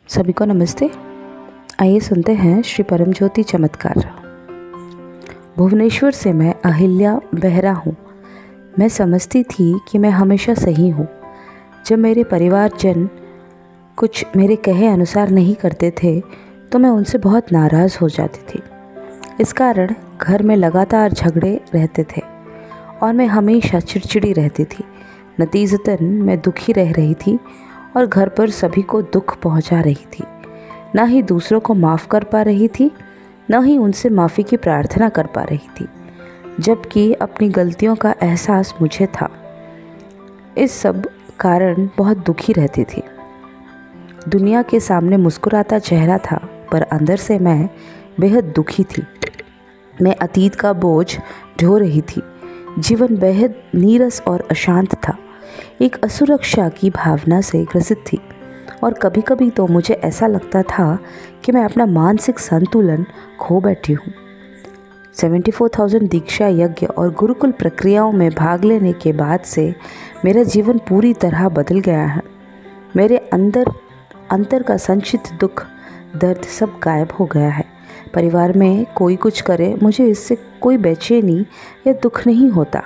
सभी को नमस्ते। आइए सुनते हैं श्री परमज्योति चमत्कार। भुवनेश्वर से मैं अहिल्या बेहरा हूँ। मैं समझती थी कि मैं हमेशा सही हूँ। जब मेरे परिवारजन कुछ मेरे कहे अनुसार नहीं करते थे तो मैं उनसे बहुत नाराज़ हो जाती थी। इस कारण घर में लगातार झगड़े रहते थे और मैं हमेशा चिड़चिड़ी रहती थी। नतीजतन मैं दुखी रह रही थी और घर पर सभी को दुख पहुंचा रही थी। ना ही दूसरों को माफ़ कर पा रही थी, ना ही उनसे माफ़ी की प्रार्थना कर पा रही थी, जबकि अपनी गलतियों का एहसास मुझे था। इस सब कारण बहुत दुखी रहती थी। दुनिया के सामने मुस्कुराता चेहरा था, पर अंदर से मैं बेहद दुखी थी। मैं अतीत का बोझ ढो रही थी। जीवन बेहद नीरस और अशांत था। एक असुरक्षा की भावना से ग्रसित थी और कभी कभी तो मुझे ऐसा लगता था कि मैं अपना मानसिक संतुलन खो बैठी हूँ। 74,000 दीक्षा यज्ञ और गुरुकुल प्रक्रियाओं में भाग लेने के बाद से मेरा जीवन पूरी तरह बदल गया है। मेरे अंतर का संचित दुख दर्द सब गायब हो गया है। परिवार में कोई कुछ करे, मुझे इससे कोई बेचैनी या दुख नहीं होता।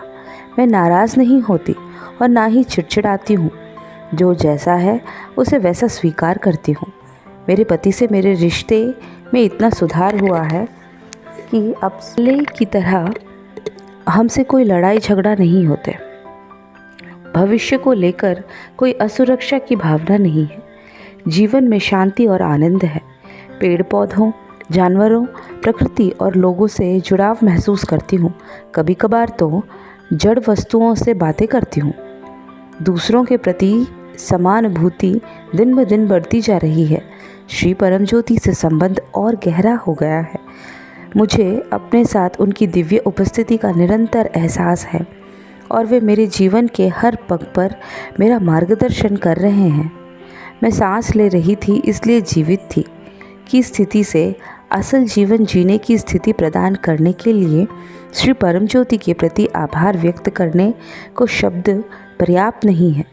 मैं नाराज़ नहीं होती और ना ही चिड़चिड़ाती हूँ। जो जैसा है उसे वैसा स्वीकार करती हूँ। मेरे पति से मेरे रिश्ते में इतना सुधार हुआ है कि अब पहले की तरह हमसे कोई लड़ाई झगड़ा नहीं होते। भविष्य को लेकर कोई असुरक्षा की भावना नहीं है। जीवन में शांति और आनंद है। पेड़ पौधों, जानवरों, प्रकृति और लोगों से जुड़ाव महसूस करती हूँ। कभी कभार तो जड़ वस्तुओं से बातें करती हूँ। दूसरों के प्रति समानुभूति दिन ब दिन बढ़ती जा रही है। श्री परमज्योति से संबंध और गहरा हो गया है। मुझे अपने साथ उनकी दिव्य उपस्थिति का निरंतर एहसास है और वे मेरे जीवन के हर पग पर मेरा मार्गदर्शन कर रहे हैं। मैं सांस ले रही थी इसलिए जीवित थी की स्थिति से असल जीवन जीने की स्थिति प्रदान करने के लिए श्री परमज्योति के प्रति आभार व्यक्त करने को शब्द पर्याप्त नहीं है।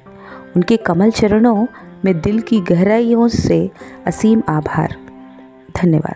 उनके कमल चरणों में दिल की गहराइयों से असीम आभार। धन्यवाद।